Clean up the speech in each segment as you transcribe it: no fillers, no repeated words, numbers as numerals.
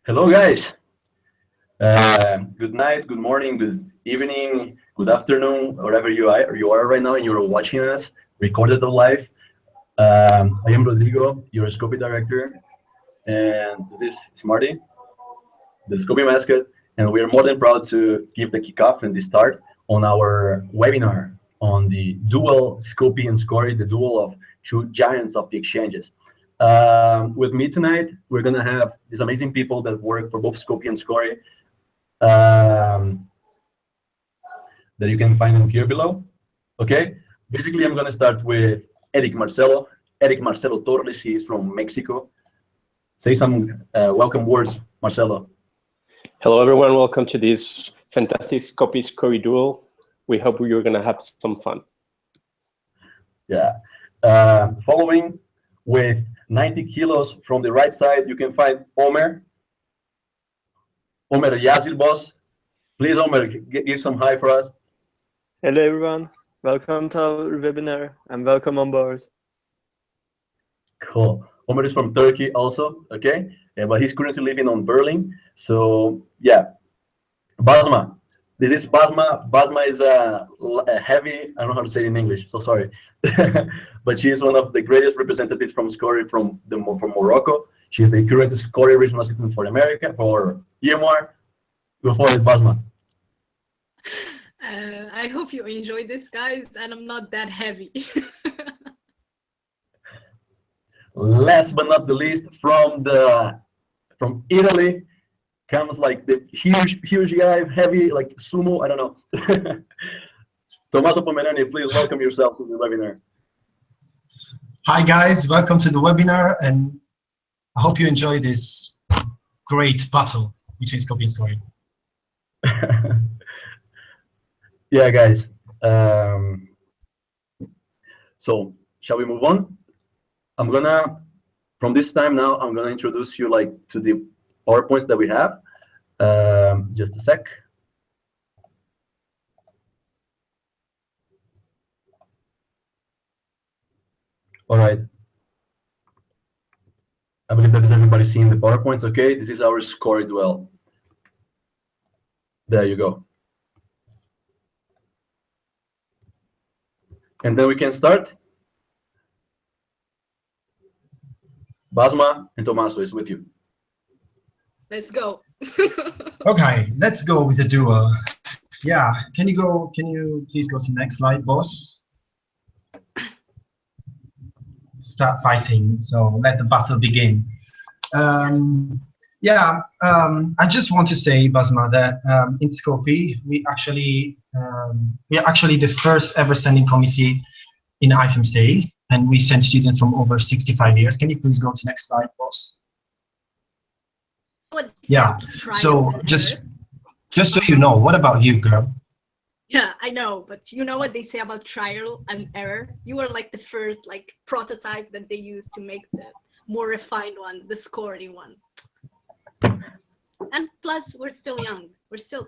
Hello, guys. Good night, good morning, good evening, good afternoon, wherever you are right now, and you're watching us recorded or live. I am Rodrigo, your Scopy director, and this is Marty, the Scopy mascot, and we are more than proud to give the kickoff and the start on our webinar on the Duel Scopy and Scory, the duel of two giants of the exchanges. With me tonight, we're gonna have these amazing people that work for both Scopy and Scory, um, that you can find them here below. Okay, basically I'm gonna start with Eric Marcelo. Eric Marcelo Torres, he is from Mexico. Say some welcome words, Marcelo. Hello, everyone. Welcome to this fantastic Scopy Scory duel. We hope you're going to have some fun. Yeah. Following with 90 kilos from the right side, you can find Omer. Omer Yazil, boss. Please, Omer, give some hi for us. Hello everyone, welcome to our webinar and welcome on board. Cool. Omer is from Turkey also, okay? But he's currently living on Berlin. So, yeah. Basma. This is Basma. Basma is a heavy, I don't know how to say it in English, so sorry. But she is one of the greatest representatives from Scory from Morocco. She is the current Scory regional assistant for America, for EMR. Go for it, Basma. I hope you enjoyed this, guys, and I'm not that heavy. Last but not the least, from Italy comes like the huge guy, heavy, like sumo, I don't know. Tommaso Pomerani, please welcome yourself to the webinar. Hi guys, welcome to the webinar, and I hope you enjoy this great battle between Scopy and Scory. Yeah, guys. So shall we move on? From this time now, I'm gonna introduce you like to the PowerPoints that we have. Just a sec. All right. I believe that is everybody seeing the PowerPoints. Okay, this is our Scory duel. There you go. And then we can start. Basma and Tommaso is with you. Let's go. Okay, let's go with the duel. Yeah, can you please go to the next slide, boss? Start fighting, so let the battle begin. I just want to say, Basma, that in Skopje, we are actually the first ever standing committee in IFMC, and we send students from over 65 years. Can you please go to next slide, boss? Yeah, so just so you know, what about you, girl? Yeah, I know, but you know what they say about trial and error? You were like the first like prototype that they used to make the more refined one, the scoring one. And plus, we're still young. We're still...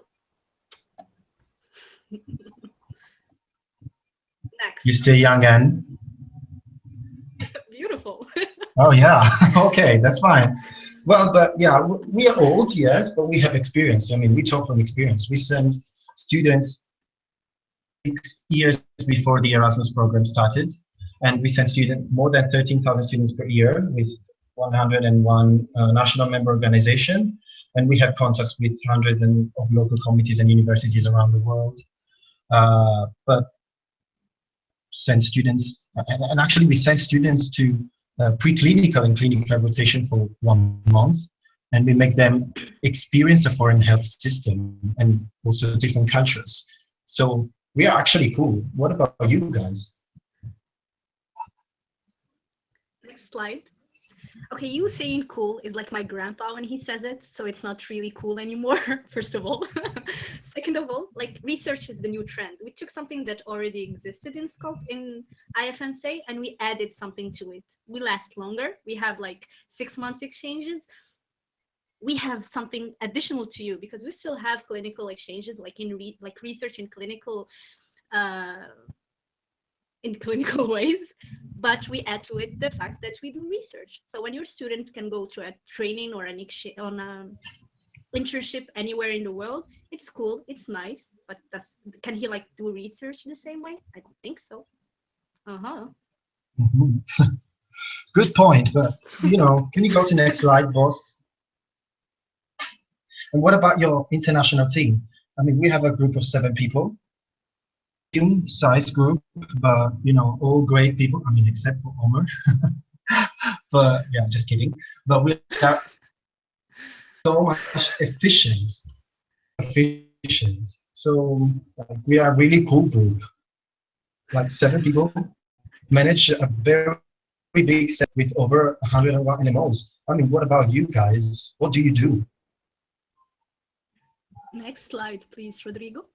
Next. You stay young and? Beautiful. Oh yeah, okay, that's fine. Well, but yeah, we are old, yes, but we have experience. I mean, we talk from experience. We send students 6 years before the Erasmus program started, and we send more than 13,000 students per year with 101 national member organization, and we have contacts with hundreds of local committees and universities around the world. But send students, and actually we send students to preclinical and clinical rotation for 1 month, and we make them experience a foreign health system and also different cultures. So we are actually cool. What about you guys? Next slide. Okay, you saying cool is like my grandpa when he says it, so it's not really cool anymore, first of all. Second of all, like research is the new trend. We took something that already existed in scope in IFMC and we added something to it. We last longer. We have like 6 months exchanges. We have something additional to you because we still have clinical exchanges like in research and clinical in clinical ways, but we add to it the fact that we do research. So when your student can go to a training or on a internship anywhere in the world, it's cool, it's nice, but can he like do research the same way? I don't think so. Mhm. Good point, but can you go to next slide, boss? And what about your international team? I mean, we have a group of 7 people, size group, but all great people. I mean, except for Omar. But yeah, just kidding. But we are so much efficient. So like, we are a really cool group. Like 7 people manage a very big set with over 101 animals. I mean, what about you guys? What do you do? Next slide, please, Rodrigo.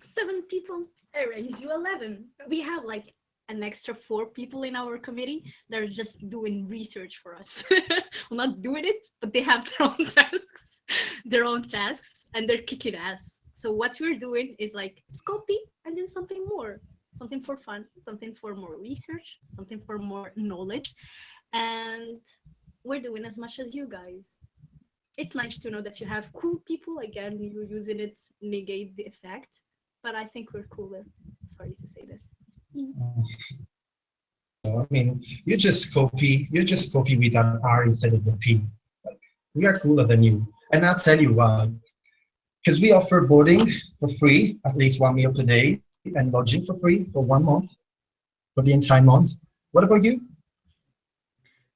7 people, I raise you 11. We have like an extra 4 people in our committee that are just doing research for us. Well, not doing it, but they have their own tasks, and they're kicking ass. So what we're doing is like Scopy and then something more, something for fun, something for more research, something for more knowledge. And we're doing as much as you guys. It's nice to know that you have cool people. Again, you're using it to negate the effect, but I think we're cooler. Sorry to say this. I mean, you just copy with an R instead of a P. Like, we are cooler than you, and I'll tell you why. Because we offer boarding for free, at least 1 meal per day, and lodging for free for 1 month, for the entire month. What about you?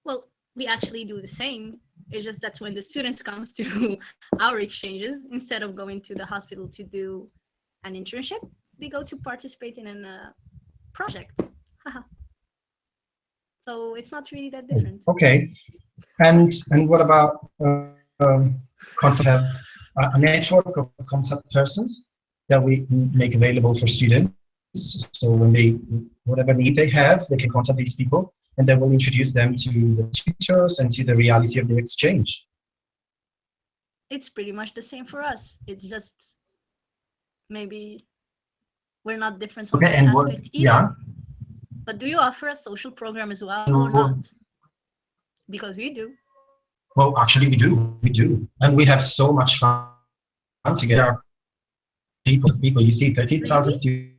Well, we actually do the same. It's just that when the students comes to our exchanges, instead of going to the hospital to do an internship, they go to participate in a project. So it's not really that different. Okay, and what about have a network of contact persons that we make available for students. So when whatever need they have, they can contact these people, and then we'll introduce them to the tutors and to the reality of the exchange. It's pretty much the same for us. It's just maybe we're not different on Okay, that and aspect either. yeah. But do you offer a social program as well or not? Because we do. Well, actually, we do, and we have so much fun together. People, you see, 13,000 students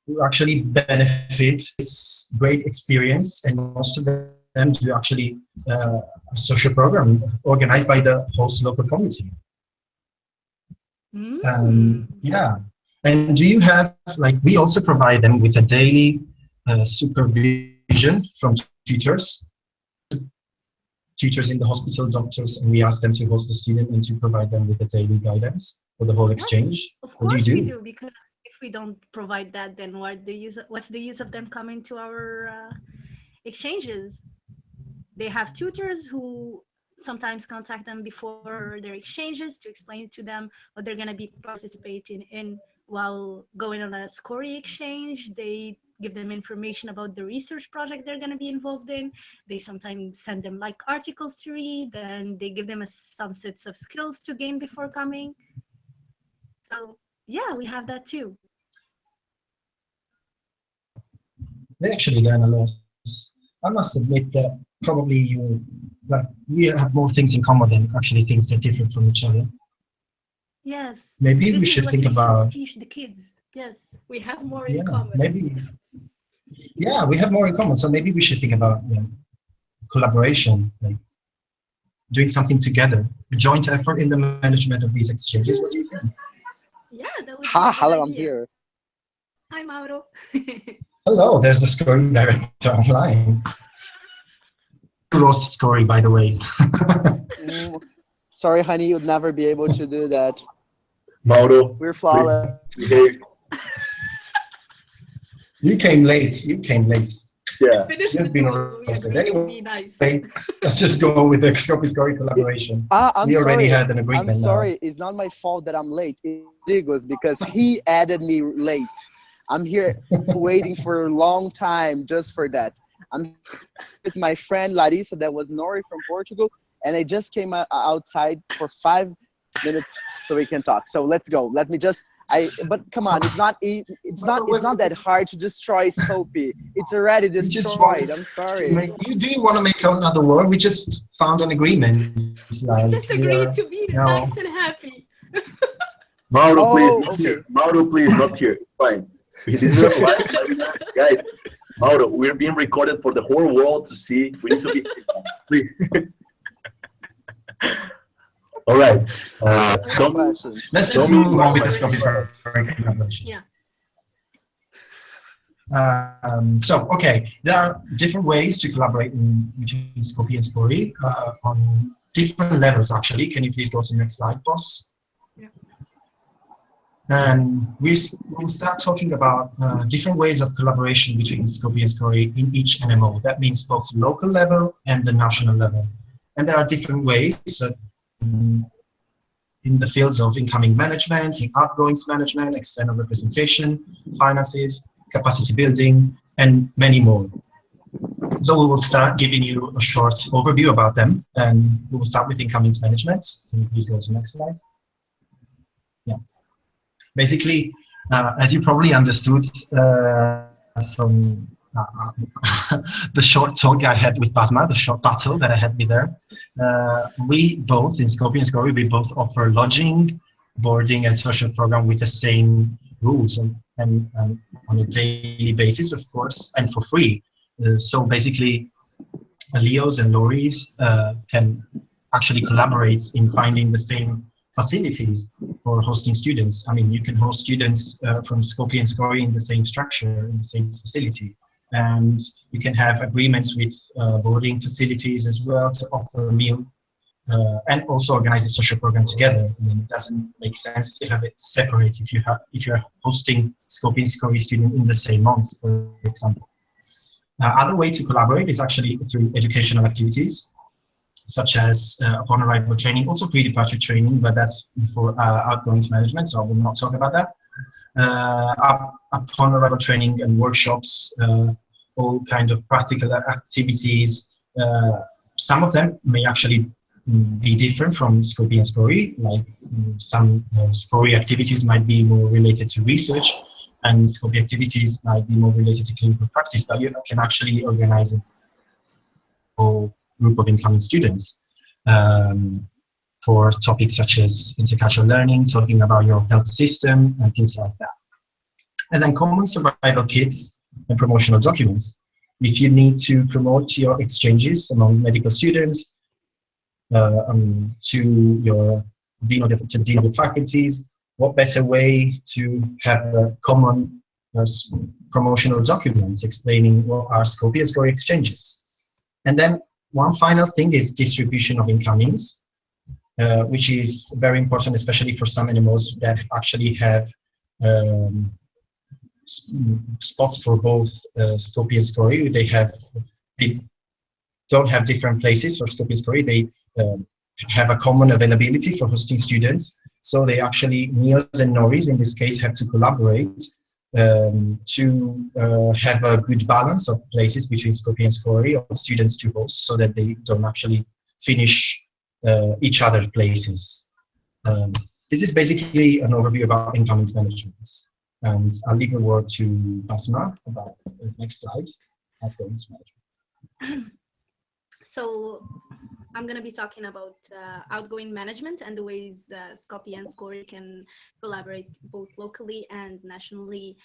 who actually benefit. It's great experience, and most of them do actually a social program organized by the host local community. Yeah, and do you have, like, we also provide them with a daily supervision from tutors in the hospital, doctors, and we ask them to host the student and to provide them with a daily guidance for the whole exchange. Of What course do you we do? do, because if we don't provide that, then what's the use of them coming to our exchanges? They have tutors who sometimes contact them before their exchanges to explain to them what they're going to be participating in while going on a SCORY exchange. They give them information about the research project they're going to be involved in. They sometimes send them like articles to read, then they give them some sets of skills to gain before coming. So yeah, we have that too. They actually learn a lot. I must admit that probably we have more things in common than actually things that differ from each other. Yes. Maybe we should think about teach the kids. Yes, we have more in common. Yeah, we have more in common. So maybe we should think about collaboration, like doing something together, a joint effort in the management of these exchanges. What do you think? Yeah, that would be a good hello, idea. I'm here. Hi, Mauro. Hello, there's the SCORY director online. Roast SCORY, by the way. Sorry, honey, you'd never be able to do that. Mauro, We're flawless. You came late. Yeah. Finish You've the been duel. We roasted. agreed to Anyway, be nice. let's just go with the SCORY collaboration. We already had an agreement. I'm sorry. It's not my fault that I'm late. It's Rodrigo's because he added me late. I'm here waiting for a long time just for that. I'm with my friend Larissa that was Nori from Portugal, and I just came outside for 5 minutes so we can talk. So let's go. Let me just But come on, it's not that hard to destroy Scopy. It's already We just want destroyed. I'm to sorry. make. You do want to make another war? We just found an agreement. We Like just we are, agreed to be you know, nice and happy. Mauro, please, Oh, not okay. here. Mauro, please, not here. Fine. This is a live webinar. Guys, Mauro, we're being recorded for the whole world to see. We need to be, please. All right. No questions. let's Show just me move on with the what- Scopy Square collaboration. Yeah. So, okay, there are different ways to collaborate between Scopy and Story on different levels, actually. Can you please go to the next slide, boss? Yeah. And we'll start talking about different ways of collaboration between Scopy and Story in each NMO. That means both local level and the national level. And there are different ways in the fields of incoming management, in outgoings management, external representation, finances, capacity building, and many more. So we will start giving you a short overview about them, and we will start with incomings management. Can you please go to the next slide? Yeah. Basically, as you probably understood from the short talk I had with Basma, the short battle that I had with her, we both, in Skopje and Skori, we both offer lodging, boarding, and social program with the same rules and on a daily basis, of course, and for free. So basically, Leos and Loris can actually collaborate in finding the same facilities for hosting students. I mean, you can host students from Skopje and Skori in the same structure, in the same facility. And you can have agreements with boarding facilities as well to offer a meal and also organize a social program together. I mean, it doesn't make sense to have it separate if you're hosting Skopje and Skori student in the same month, for example. Other way to collaborate is actually through educational activities, such as upon arrival training, also pre-departure training, but that's for outgoings management, so I will not talk about that. Upon arrival training and workshops, all kind of practical activities. Some of them may actually be different from Skopje and Skori, like some Skori activities might be more related to research, and Skopje activities might be more related to clinical practice, but you can actually organize a whole group of incoming students for topics such as intercultural learning, talking about your health system, and things like that. And then common survival kits and promotional documents. If you need to promote your exchanges among medical students, to your dean of the faculties, what better way to have a common promotional documents explaining what are Skopje and Skori exchanges. And then one final thing is distribution of incomings, which is very important, especially for some NMOs that actually have spots for both Skopje and Skori. They don't have different places for Skopje and Skori. They have a common availability for hosting students. So they actually, NEOs and NORIs in this case, have to collaborate to have a good balance of places between Skopje and Skori of students to host, so that they don't actually finish each other's places. This is basically an overview about incomings management. And I'll leave the word to Basma about the next slide, outgoings management. So I'm going to be talking about outgoing management and the ways Skopje and Skori can collaborate both locally and nationally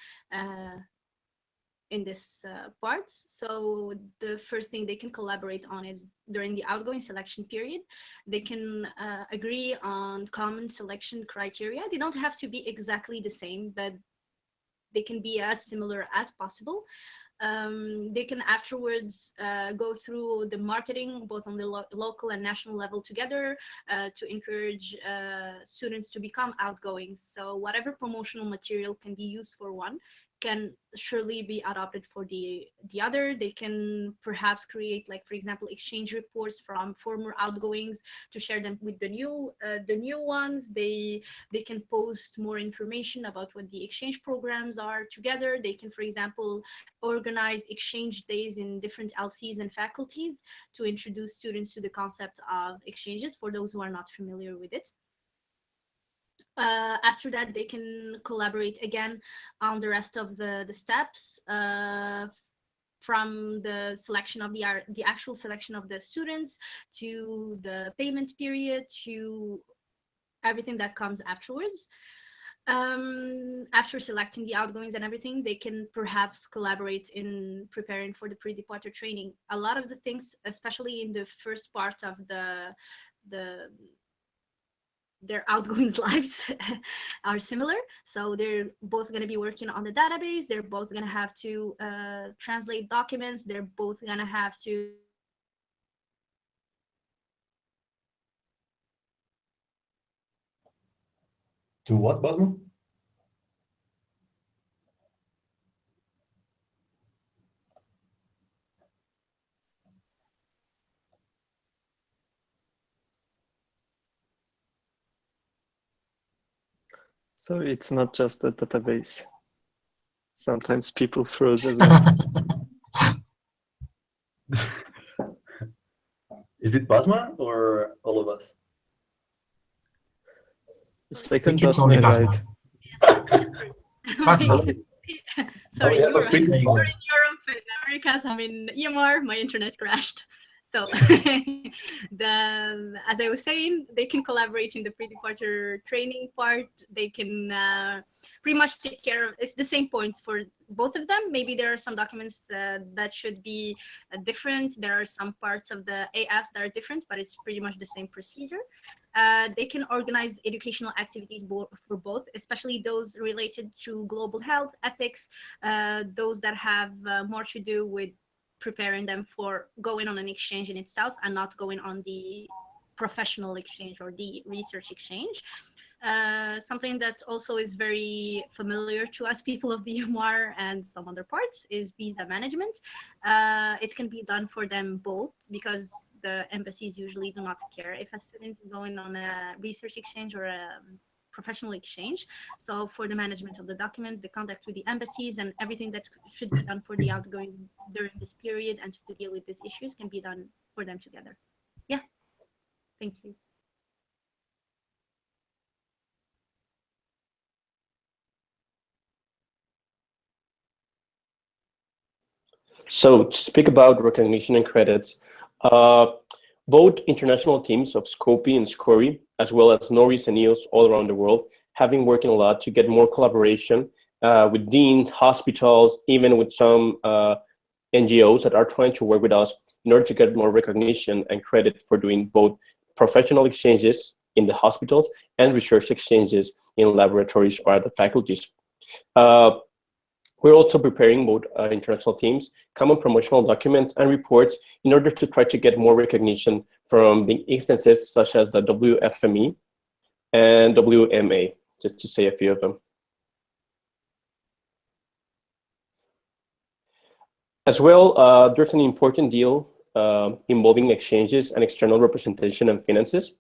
in this part. So the first thing they can collaborate on is during the outgoing selection period. They can agree on common selection criteria. They don't have to be exactly the same, but they can be as similar as possible. They can afterwards go through the marketing both on the local and national level together to encourage students to become outgoing. So whatever promotional material can be used for one can surely be adopted for the other. They can perhaps create, like, for example, exchange reports from former outgoings to share them with the new ones. They can post more information about what the exchange programs are together. They can, for example, organize exchange days in different LCs and faculties to introduce students to the concept of exchanges for those who are not familiar with it. After that, they can collaborate again on the rest of the steps, from the selection of the actual selection of the students to the payment period to everything that comes afterwards. After selecting the outgoings and everything, they can perhaps collaborate in preparing for the pre-departure training. A lot of the things, especially in the first part of the their outgoings lives are similar. So they're both going to be working on the database. They're both going to have to translate documents. They're both going to have to what, Basmo? So it's not just a database. Sometimes people froze as well. Is it Basma or all of us? The I second think it's only Basma, Basma. right? Basma. Sorry, yeah, Europe. There you go. You're in Europe and Americas. I'm in EMR. My internet crashed. So as I was saying, they can collaborate in the pre-departure training part. They can pretty much take care of, it's the same points for both of them. Maybe there are some documents that should be different. There are some parts of the AFs that are different, but it's pretty much the same procedure. They can organize educational activities for both, especially those related to global health, ethics, those that have more to do with preparing them for going on an exchange in itself and not going on the professional exchange or the research exchange. Something that also is very familiar to us people of the UMR and some other parts is visa management. It can be done for them both because the embassies usually do not care if a student is going on a research exchange or a professional exchange. So for the management of the document, the contact with the embassies and everything that should be done for the outgoing during this period and to deal with these issues can be done for them together. Yeah, thank you. So to speak about recognition and credits, both international teams of Scopy and SCORI, as well as NORIS and EOS all around the world, have been working a lot to get more collaboration with deans, hospitals, even with some NGOs that are trying to work with us in order to get more recognition and credit for doing both professional exchanges in the hospitals and research exchanges in laboratories or at the faculties. We're also preparing both international teams, common promotional documents and reports in order to try to get more recognition from the instances such as the WFME and WMA, just to say a few of them. As well, there's an important deal involving exchanges and external representation and finances.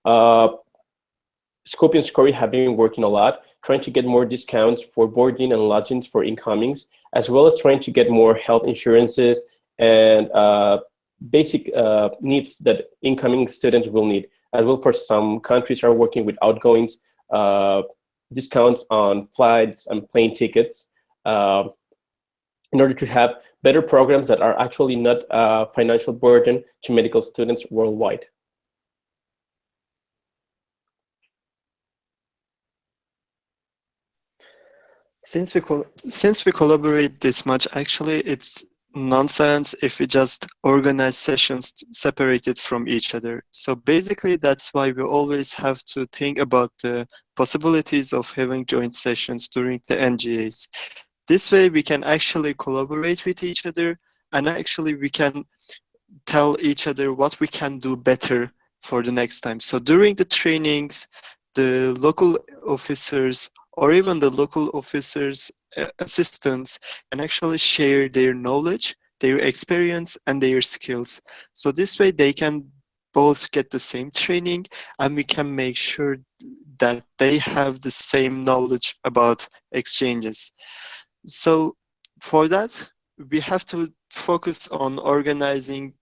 Scopy and SCORI have been working a lot, trying to get more discounts for boarding and lodgings for incomings, as well as trying to get more health insurances and basic needs that incoming students will need. As well, for some countries are working with outgoings, discounts on flights and plane tickets, in order to have better programs that are actually not a financial burden to medical students worldwide. Since we collaborate this much, actually, it's nonsense if we just organize sessions separated from each other. So basically, that's why we always have to think about the possibilities of having joint sessions during the NGAs. This way, we can actually collaborate with each other, and actually we can tell each other what we can do better for the next time. So during the trainings, the local officers or even the local officers' assistants can actually share their knowledge, their experience, and their skills. So this way they can both get the same training, and we can make sure that they have the same knowledge about exchanges. So for that, we have to focus on organizing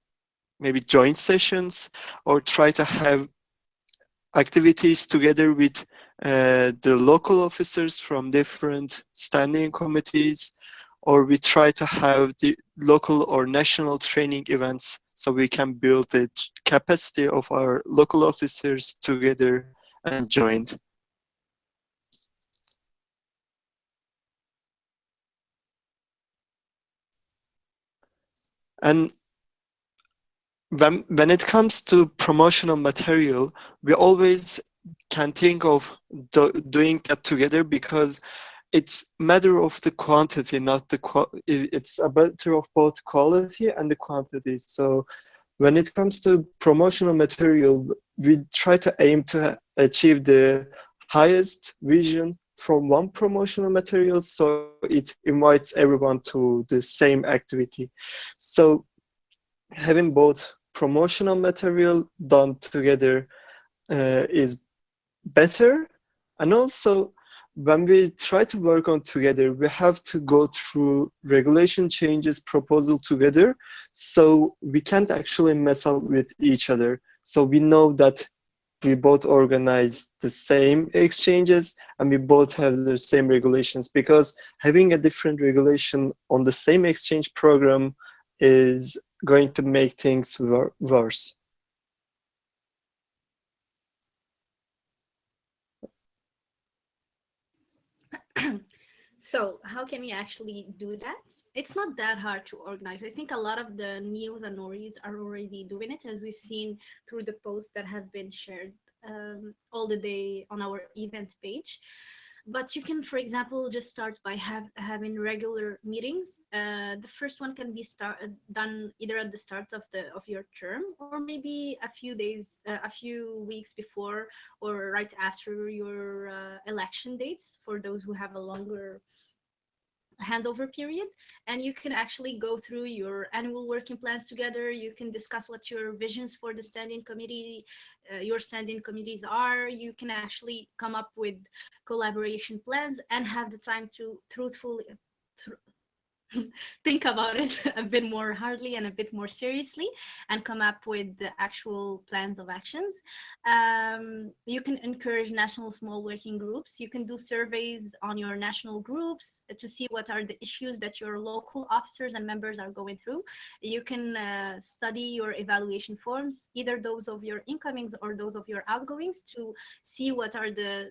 maybe joint sessions or try to have activities together with the local officers from different standing committees, or we try to have the local or national training events so we can build the capacity of our local officers together and joined. And when it comes to promotional material, we always can think of doing that together, because it's matter of the quantity, not the it's a matter of both quality and the quantity. So when it comes to promotional material, we try to aim to achieve the highest vision from one promotional material, so it invites everyone to the same activity. So having both promotional material done together is better. And also, when we try to work on together, we have to go through regulation changes proposal together, so we can't actually mess up with each other. So we know that we both organize the same exchanges and we both have the same regulations, because having a different regulation on the same exchange program is going to make things worse. So how can we actually do that? It's not that hard to organize. I think a lot of the news and Noris are already doing it, as we've seen through the posts that have been shared all the day on our event page. But you can, for example, just start by having regular meetings. The first one can be done either at the start of your term, or maybe a few days, a few weeks before, or right after your election dates, for those who have a longer handover period. And you can actually go through your annual working plans together. You can discuss what your visions for the standing committee, your standing committees are. You can actually come up with collaboration plans and have the time to truthfully think about it a bit more hardly and a bit more seriously, and come up with the actual plans of actions. You can encourage national small working groups. You can do surveys on your national groups to see what are the issues that your local officers and members are going through. You can study your evaluation forms, either those of your incomings or those of your outgoings, to see what are the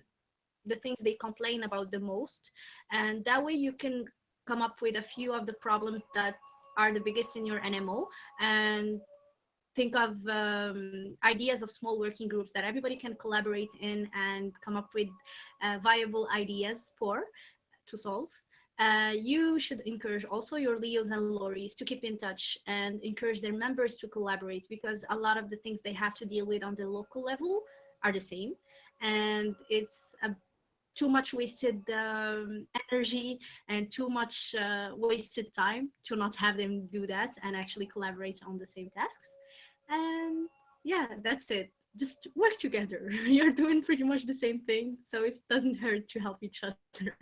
things they complain about the most. And that way you can come up with a few of the problems that are the biggest in your NMO, and think of ideas of small working groups that everybody can collaborate in and come up with viable ideas to solve. You should encourage also your Leos and Loris to keep in touch and encourage their members to collaborate, because a lot of the things they have to deal with on the local level are the same, and it's too much wasted energy and too much wasted time to not have them do that and actually collaborate on the same tasks. And yeah, that's it. Just work together. You're doing pretty much the same thing, so it doesn't hurt to help each other.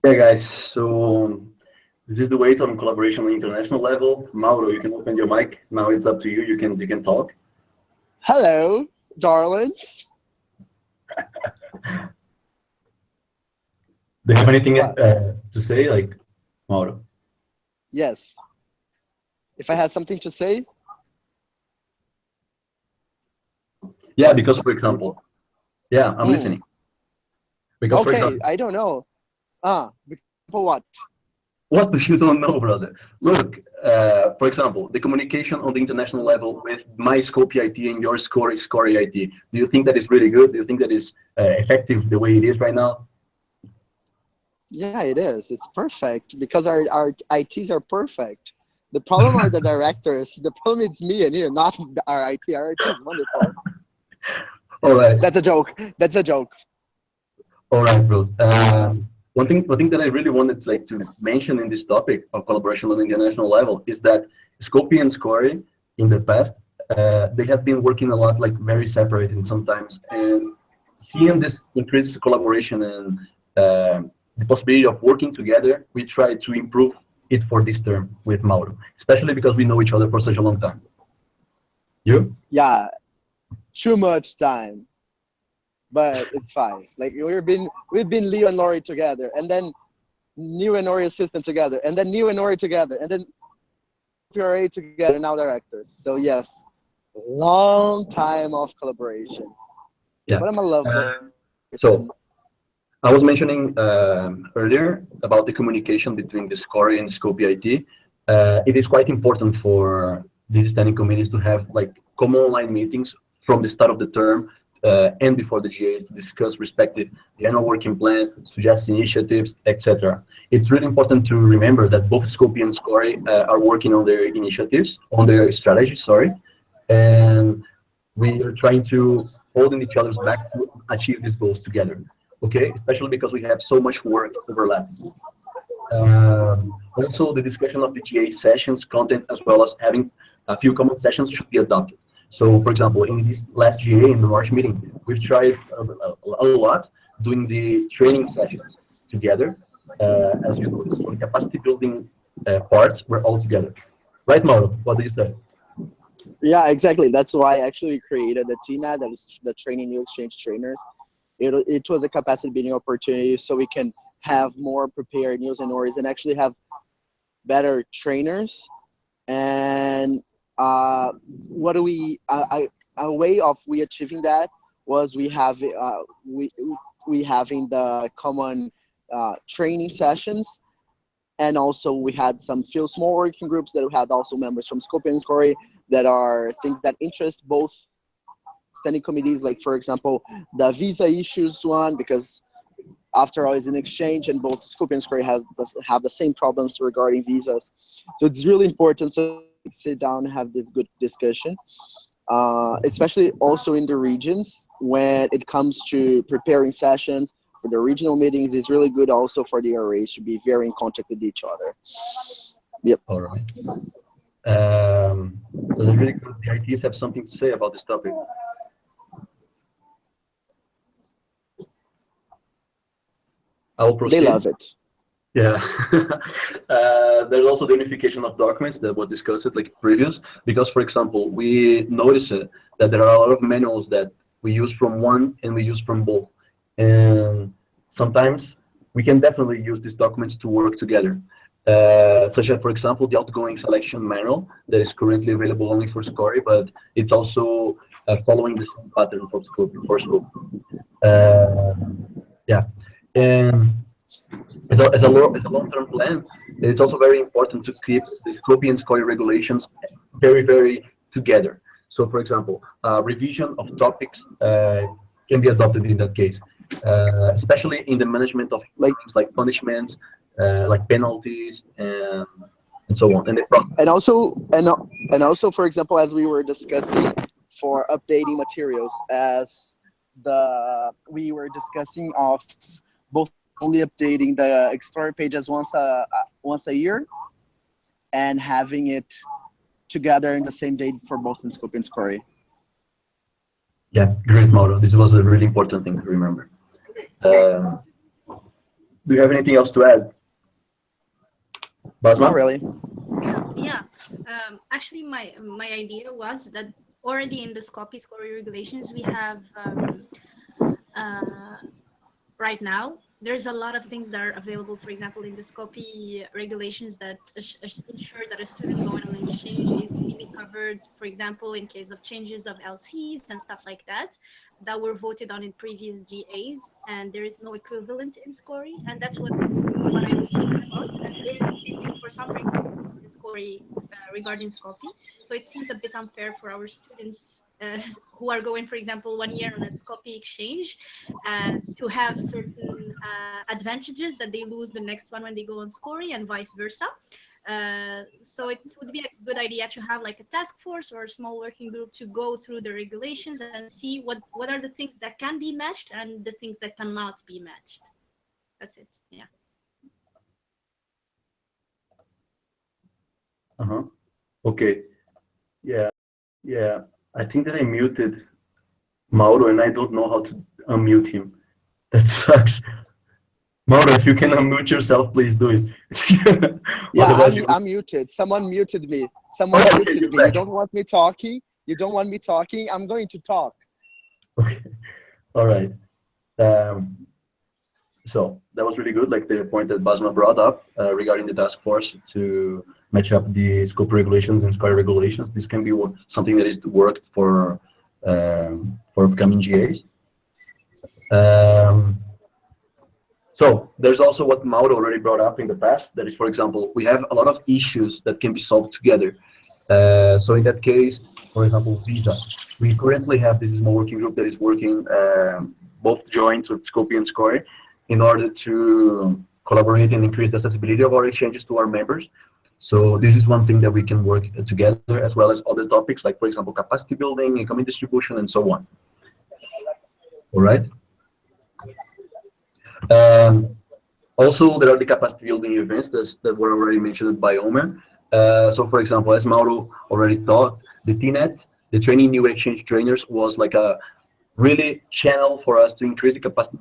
Yeah, guys. So this is the ways on collaboration on international level. Mauro, you can open your mic. Now it's up to you. You can talk. Hello, darlings. Do you have anything What? to say, like Mauro? Yes. If I had something to say, Yeah, because for example, yeah, I'm Hmm. listening. Because for okay, example, I don't know. For what? what do you don't know, brother? Look, for example, the communication on the international level with my Scopy IT and your Scory IT. Do you think that is really good? Do you think that is effective the way it is right now? Yeah, it is. It's perfect because our ITs are perfect. The problem are the directors. The problem is me and you, not our IT. Our IT is wonderful. All right. That's a joke. That's a joke. All right, bro. One thing that I really wanted to mention in this topic of collaboration on the international level is that Scopy and Scory in the past they have been working a lot very separated sometimes, and seeing this increased collaboration and the possibility of working together, we try to improve it for this term with Mauro, especially because we know each other for such a long time. You? Yeah, too much time, but it's fine. Like we've been Leo and Lori together, and then New and Nori assistant together, and then New and Nori together, and then PRA together, and now directors. So yes, long time of collaboration. Yeah. But I'm a love So person. I was mentioning earlier about the communication between the SCORE and Scopy IT. It is quite important for these standing committees to have like common online meetings from the start of the term and before the GAs to discuss respective the annual working plans, suggest initiatives, etc. It's really important to remember that both Scopy and SCORE are working on their initiatives, on their strategy, sorry, and we are trying to hold in each other's back to achieve these goals together. Okay, especially because we have so much work overlap. Also, the discussion of the GA sessions, content, as well as having a few common sessions should be adopted. So, for example, in this last GA in the March meeting, we've tried a lot doing the training sessions together. As you noticed, on capacity building parts, we're all together. Right, Mauro? What do you say? Yeah, exactly. That's why I actually created the TNAT, that is the Training New Exchange Trainers. It was a capacity building opportunity so we can have more prepared news and Noris and actually have better trainers. And what do we, a way of we achieving that was we having the common training sessions, and also we had some few small working groups that had also members from Skopje and Skori that are things that interest both standing committees, like for example the visa issues one, because after all it's an exchange and both Skopje and Skori have the same problems regarding visas. So it's really important to sit down and have this good discussion, especially also in the regions when it comes to preparing sessions for the regional meetings. Is really good also for the RAs to be very in contact with each other. Yep. All right. Does it really good the ITs have something to say about this topic? I will proceed. They love it. Yeah. There's also the unification of documents that was discussed like previous, because for example, we noticed that there are a lot of manuals that we use from one and we use from both. And sometimes we can definitely use these documents to work together. Such as, for example, the outgoing selection manual that is currently available only for SCORE, but it's also following the same pattern for Scope. Yeah, and as a long-term plan, it's also very important to keep the Scope and SCORE regulations very, very together. So, for example, revision of topics can be adopted in that case, especially in the management of things like punishments, like penalties, and so on. And also, for example, as we were discussing for updating materials, as we were discussing of both only updating the Explorer pages once a year, and having it together in the same date for both in Scope and Score. Yeah, great motto. This was a really important thing to remember. Do you have anything else to add, Basma? Not really. Yeah. Actually, my idea was that already in the Scopy Score regulations we have right now, there's a lot of things that are available, for example, in the Scopy regulations that ensure that a student going on an exchange is really covered, for example, in case of changes of LCs and stuff like that were voted on in previous GAs, and there is no equivalent in Score, and that's what I was thinking about. And there is nothing for some Score regarding Scopy, so it seems a bit unfair for our students who are going, for example, 1 year on a Scopy exchange to have certain advantages that they lose the next one when they go on Score, and vice versa. So it would be a good idea to have like a task force or a small working group to go through the regulations and see what are the things that can be matched and the things that cannot be matched. That's it. Yeah. Okay. Yeah. I think that I muted Mauro and I don't know how to unmute him. That sucks. Mauro, if you can unmute yourself, please do it. Yeah, I'm muted. Someone muted me. You don't want me talking, You don't want me talking? I'm going to talk. Okay. All right. Um, so that was really good, like the point that Basma brought up regarding the task force to match up the scope regulations and square regulations. This can be something that is worked for upcoming GAs. Um, so there's also what Mauro already brought up in the past. That is, for example, we have a lot of issues that can be solved together. So in that case, for example, visa. We currently have this small working group that is working both joints with Scopy and Score in order to collaborate and increase the accessibility of our exchanges to our members. So this is one thing that we can work together, as well as other topics like, for example, capacity building, income distribution, and so on. All right. Um, Also, there are the capacity building events that were already mentioned by Omer. So, for example, as Mauro already thought, the TNET, the Training New Exchange Trainers, was like a really channel for us to increase the capacity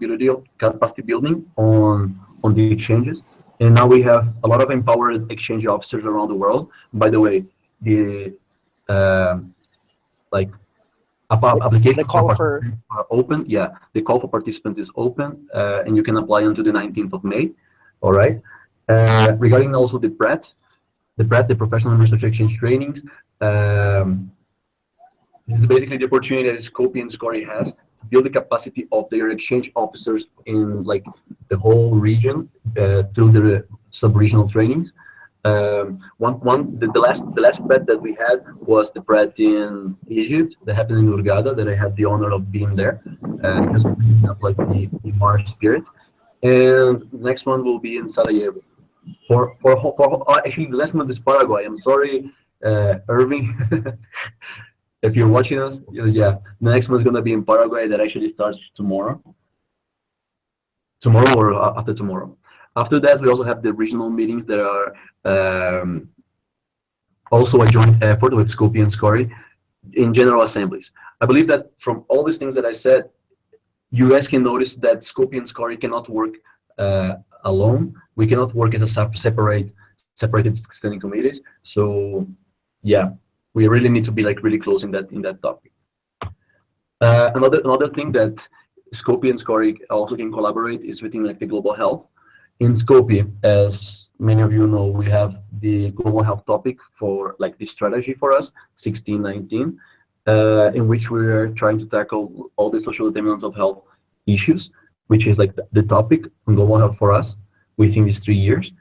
building on the exchanges. And now we have a lot of empowered exchange officers around the world. By the way, the like The application for call for participants are open. Yeah, the call for participants is open, and you can apply until the 19th of May. All right. Regarding also the professional and research exchange trainings, this is basically the opportunity that Scopy and Scori has to build the capacity of their exchange officers in like the whole region through the sub-regional trainings. The last bet that we had was the bet in Egypt that happened in Hurghada that I had the honor of being there because we have like the Mars spirit. And the next one will be in Sarajevo. Actually, the last one is Paraguay. I'm sorry, Irving. If you're watching us, yeah, the next one's gonna be in Paraguay. That actually starts tomorrow or after tomorrow. After that, we also have the regional meetings that are also a joint effort with Skopje and Skori in general assemblies. I believe that from all these things that I said, you guys can notice that Skopje and Skori cannot work alone. We cannot work as a separated standing committees. So yeah, we really need to be like really close in that topic. Another thing that Skopje and Skori also can collaborate is within like the global health. In Skopje, as many of you know, we have the global health topic for like the strategy for us, 1619, in which we are trying to tackle all the social determinants of health issues, which is like the topic on global health for us within these 3 years.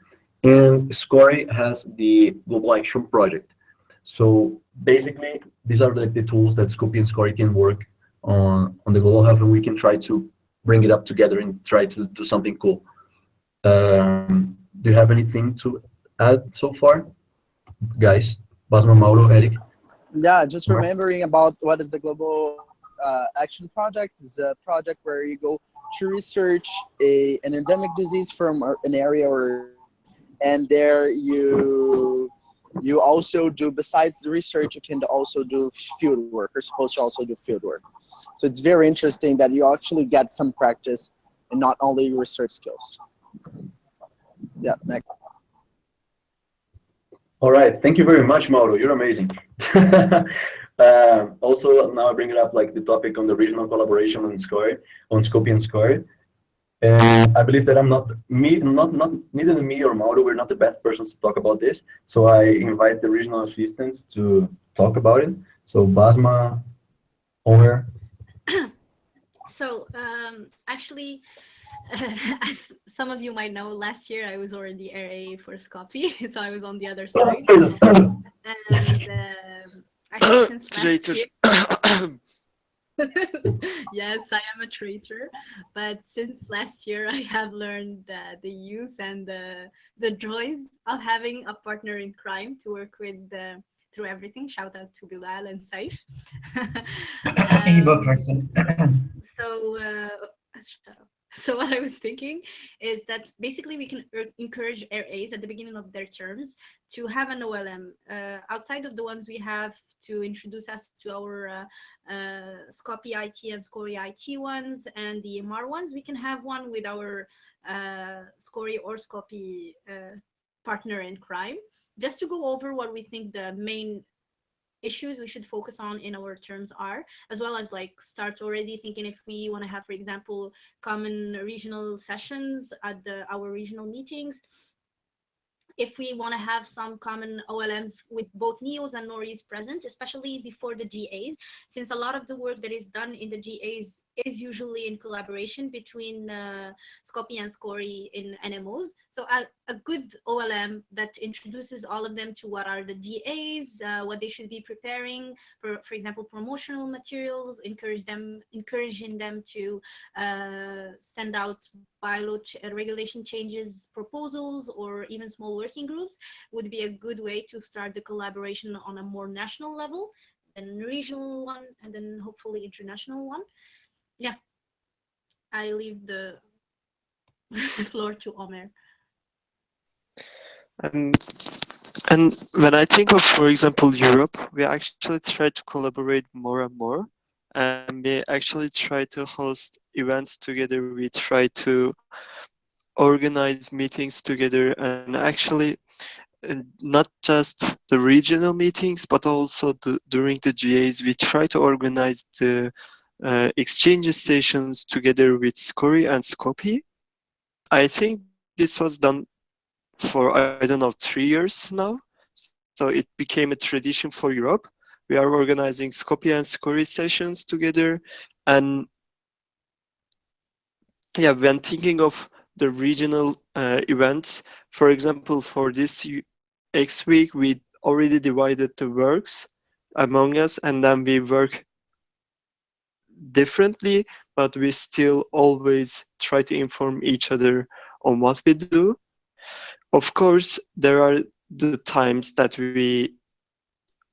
And Scori has the Global Action Project. So basically, these are like the tools that Scopy and Scori can work on the global health, and we can try to bring it up together and try to do something cool. Do you have anything to add so far, guys? Basma, Mauro, Eric? Yeah, just Mark? remembering about what is the Global Action Project. Is a project where you go to research an endemic disease from an area, and there you also do, besides the research, you can also do field work. You're supposed to also do field work. So it's very interesting that you actually get some practice and not only research skills. Yeah, next. All right, thank you very much, Mauro. You're amazing. Also, now I bring it up like the topic on the regional collaboration on Score, on Skopje and Score. And I believe that I'm not me, not neither me or Mauro. We're not the best persons to talk about this. So I invite the regional assistants to talk about it. So Basma, Omer. So actually, as some of you might know, last year I was already RA for Skopje, so I was on the other side. And actually, since last Traitor. year, yes, I am a traitor. But since last year, I have learned the use and the joys of having a partner in crime to work with through everything. Shout out to Bilal and Saif. Evil um, person. so shut up. So what I was thinking is that basically we can encourage RAs at the beginning of their terms to have an OLM outside of the ones we have to introduce us to our Scopy IT and Scori IT ones and the EMR ones. We can have one with our Scori or Scopy partner in crime, just to go over what we think the main issues we should focus on in our terms are, as well as like start already thinking if we want to have, for example, common regional sessions at our regional meetings, if we want to have some common OLMs with both NEOs and NORIs present, especially before the GAs, since a lot of the work that is done in the GAs is usually in collaboration between Scopy and Scory in NMOs. So a good OLM that introduces all of them to what are the DAs, what they should be preparing, for example, promotional materials, encouraging them to send out bylaw regulation changes proposals, or even small working groups, would be a good way to start the collaboration on a more national level, then regional one, and then hopefully international one. Yeah, I leave the floor to Omer. And when I think of, for example, Europe, we actually try to collaborate more and more. And we actually try to host events together. We try to organize meetings together, and actually not just the regional meetings, but also during the GAs, we try to organize the exchange sessions together with Scori and Skopje. I think this was done for, I don't know, 3 years now. So it became a tradition for Europe. We are organizing Skopje and Skori sessions together. And yeah, when thinking of the regional events, for example, for this X week, we already divided the works among us, and then we work differently, but we still always try to inform each other on what we do. Of course, there are the times that we,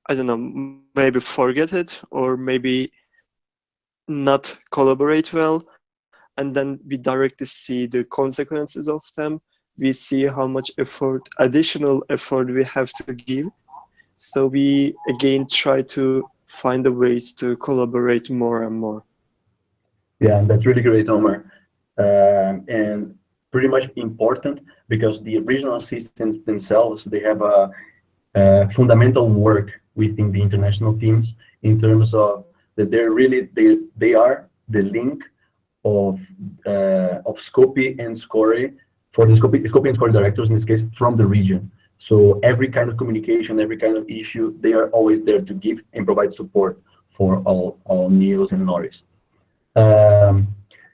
I don't know, maybe forget it, or maybe not collaborate well, and then we directly see the consequences of them. We see how much effort, additional effort we have to give. So we again try to find the ways to collaborate more and more. Yeah, that's really great, Omar. And pretty much important because the regional assistants themselves, they have a fundamental work within the international teams in terms of that they're really they are the link of Scopy and Score for the Scopy and Score directors in this case from the region. So every kind of communication, every kind of issue, they are always there to give and provide support for all NEOs and NORIs.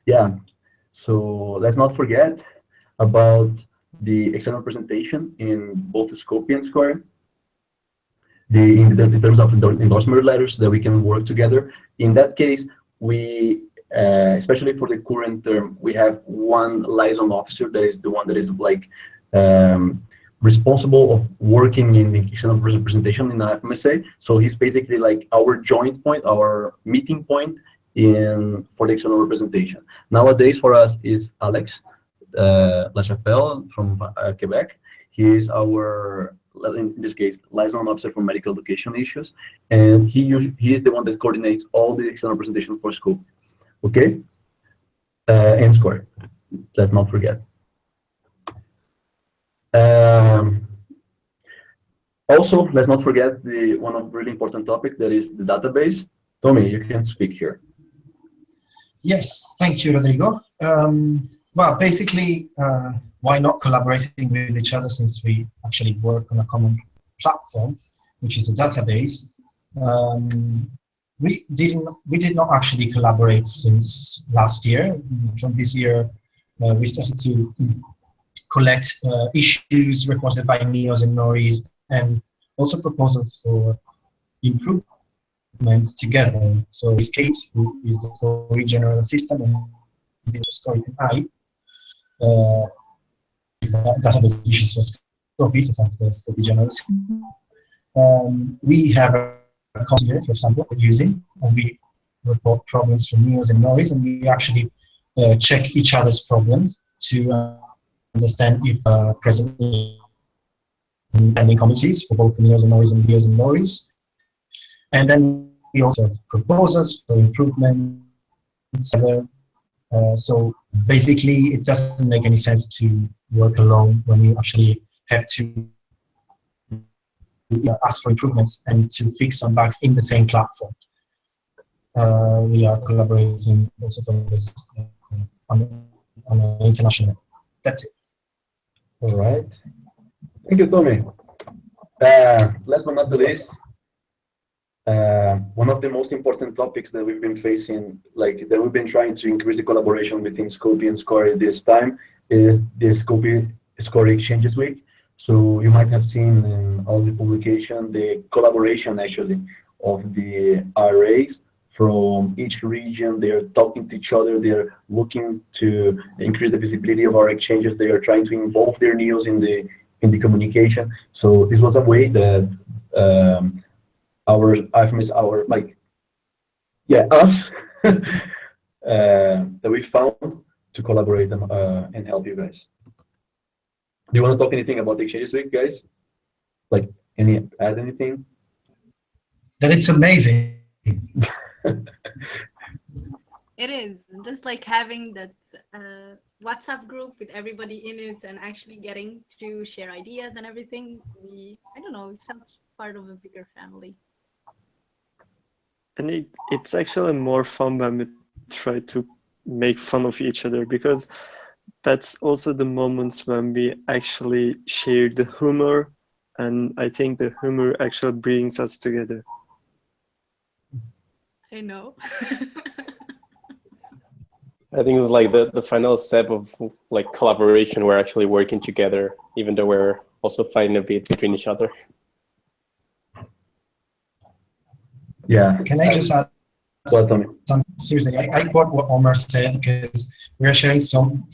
Yeah, so let's not forget about the external presentation in both Scopy and Score. In terms of endorsement letters that we can work together. In that case, we, especially for the current term, we have one liaison officer that is the one that is like responsible of working in the external representation in the FMSA. So he's basically like our joint point, our meeting point for the external representation. Nowadays for us is Alex Lachapelle from Quebec. He is our, in this case, liaison officer for medical education issues, and he is the one that coordinates all the external representation for school. Okay, and Score. Let's not forget. Also, let's not forget the one of really important topic that is the database. Tommy, you can speak here. Yes, thank you, Rodrigo. Well, basically, why not collaborating with each other since we actually work on a common platform, which is a database. We did not actually collaborate since last year. From this year, we started to collect issues reported by NEOs and NORIs, and also proposals for improvements together. So Kate, who is the Scory general assistant, and the Scory and I, database issues for Scory, since the Scory general assistant. We have a consider, for example, using, and we report problems from NEOs and NORIs, and we actually check each other's problems to understand if presently pending committees for both the NEOs and NORIs and NEOs and NORIs. And then we also have proposals for improvement. So basically, it doesn't make any sense to work alone when you actually have to ask for improvements and to fix some bugs in the same platform. We are collaborating also for this on an international level. That's it. All right. Thank you, Tommy. Last but not the least, one of the most important topics that we've been facing, like that we've been trying to increase the collaboration between Scopy and Scory this time, is the Scopy Scory Exchanges Week. So you might have seen in all the publication the collaboration actually of the RAs from each region. They are talking to each other. They are looking to increase the visibility of our exchanges. They are trying to involve their news in the communication. So this was a way that our IFMS, our like, yeah, us that we found to collaborate and help you guys. Do you want to talk anything about the exchanges week, guys? Like add anything? That it's amazing. It is just like having that WhatsApp group with everybody in it and actually getting to share ideas and everything. I don't know, it felt part of a bigger family. And it's actually more fun when we try to make fun of each other, because that's also the moments when we actually share the humor, and I think the humor actually brings us together. I know. I think it's like the final step of like collaboration. We're actually working together, even though we're also fighting a bit between each other. Yeah. Can I just add some, seriously, I quote what Omar said, because we are sharing some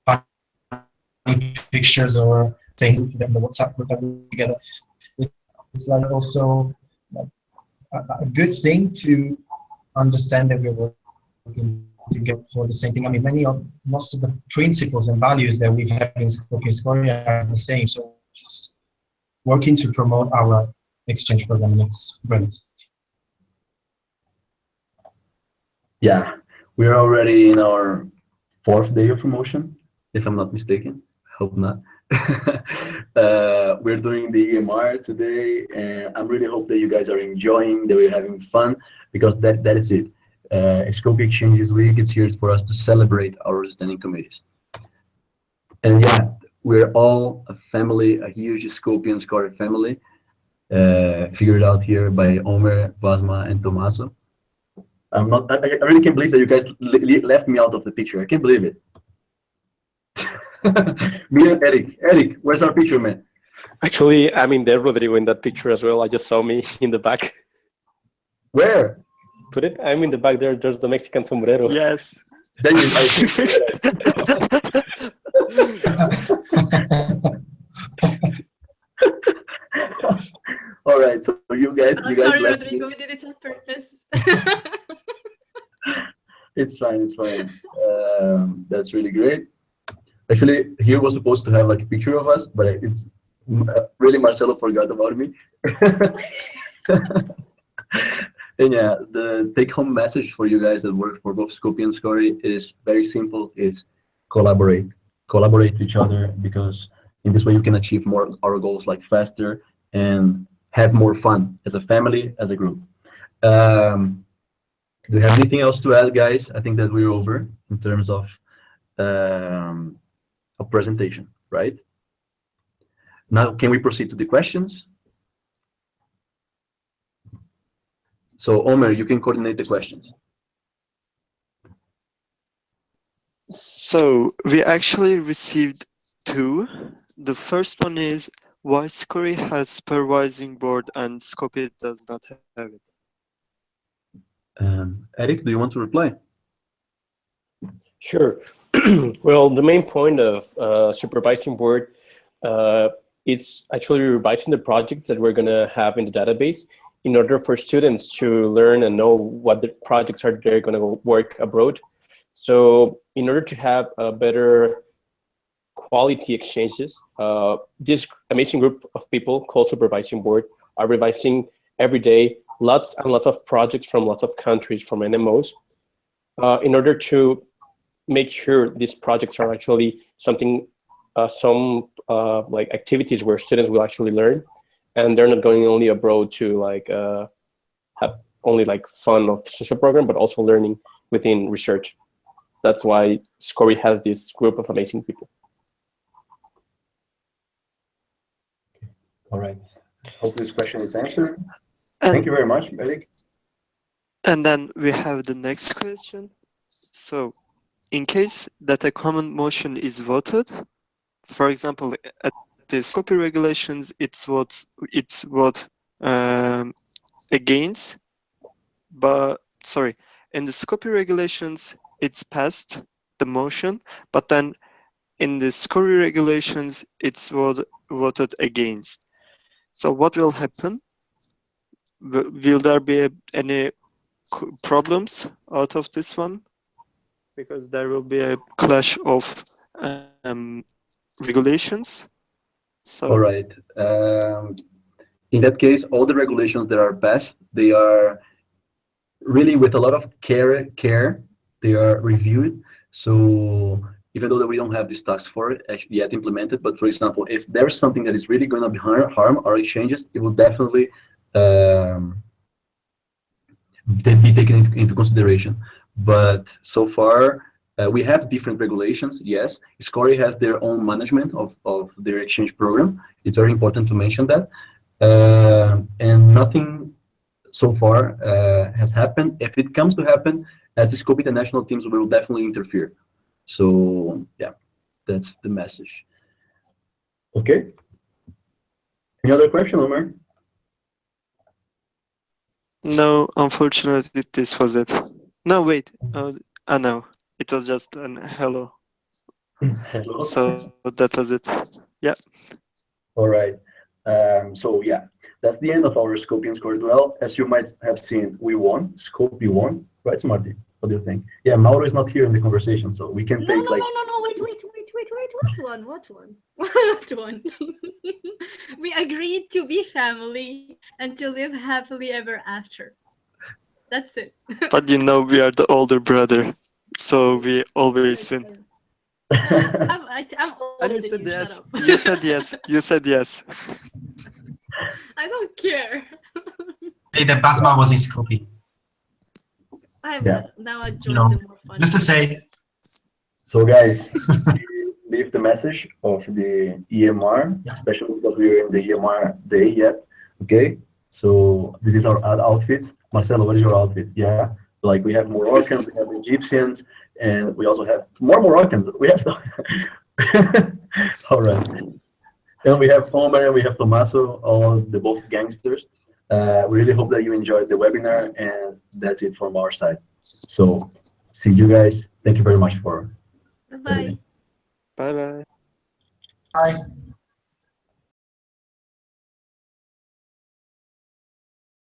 funny pictures or saying the WhatsApp group that we're together. It's like also like a good thing to understand that we're working together for the same thing. I mean, most of the principles and values that we have in Scory are the same. So just working to promote our exchange program, and it's great. Yeah, we're already in our 4th day of promotion, if I'm not mistaken. Hope not. We're doing the EMR today, and I really hope that you guys are enjoying, that we're having fun, because that is it. Scope Exchanges Week is here for us to celebrate our standing committees. And yeah, we're all a family, a huge Scopian Scory family, figured out here by Omer, Basma, and Tommaso. I really can't believe that you guys left me out of the picture. I can't believe it. Me and Eric. Eric, where's our picture, man? Actually, I'm in there, Rodrigo, in that picture as well. I just saw me in the back. Where? Put it. I'm in the back there. There's the Mexican sombrero. Yes. Then all right, so you guys Sorry, left Rodrigo, me. we did it on purpose. It's fine, it's fine. That's really great. Actually, here was supposed to have like a picture of us, but it's really Marcelo forgot about me. And yeah, the take-home message for you guys that work for both Scopy and Scory is very simple: is collaborate with each other, because in this way you can achieve more our goals like faster and have more fun as a family, as a group. Do you have anything else to add, guys? I think that we're over in terms of a presentation, right? Now, can we proceed to the questions? So, Omer, you can coordinate the questions. So we actually received 2. The first one is why Scory has supervising board and Scopy does not have it. Eric, do you want to reply? Sure. Well, the main point of supervising board is actually revising the projects that we're going to have in the database in order for students to learn and know what the projects are they're going to work abroad. So in order to have a better quality exchanges, this amazing group of people called Supervising Board are revising every day lots and lots of projects from lots of countries, from NMOs, in order to make sure these projects are actually something, like activities where students will actually learn, and they're not going only abroad to like have only like fun of social program, but also learning within research. That's why Scory has this group of amazing people. All right. Hope this question is answered. And, Thank you very much, Eric. and then we have the next question. So, in case that a common motion is voted, for example, at the Scopy regulations, it's what against, but sorry, in the Scopy regulations, it's passed the motion, but then in the Scopy regulations, it's voted against. So what will happen? Will there be any problems out of this one? Because there will be a clash of regulations. So All right. In that case, all the regulations that are passed, they are really with a lot of care. They are reviewed. So even though that we don't have this task for it actually yet implemented, but for example, if there's something that is really going to be harm our exchanges, it will definitely be taken into consideration. But so far, we have different regulations, yes. Scory has their own management of their exchange program. It's very important to mention that. And nothing so far has happened. If it comes to happen, as the Scope international teams will definitely interfere. So yeah, that's the message. Okay. Any other question, Omar? no, unfortunately, this was it. No, wait. No, it was just an hello. Hello. So that was it. Yeah. All right. So yeah, that's the end of our Scorpion Score Duel. As you might have seen, we won. Scorpion won, right, Marty? What do you think? Yeah, Mauro is not here in the conversation, so we can No, take no, like. no, no, no, wait. What one? What one? What one? We agreed to be family and to live happily ever after. That's it. But you know, we are the older brother, so we always win. I'm older And you than said you. Shut yes. up. You said yes. You said yes. I don't care. Hey, the Basma was his copy. Yeah. Now I You joined know, the more fun. just to say, So guys, leave the message of the EMR, especially because we are in the EMR day yet. Okay, so this is our outfits. Marcelo, what is your outfit? Yeah, like we have Moroccans, we have Egyptians, and we also have more Moroccans. We have all right, and we have Homer and we have Tommaso, all the both gangsters. We really hope that you enjoyed the webinar, and that's it from our side. So see you guys. Thank you very much for Bye bye. Bye bye. bye.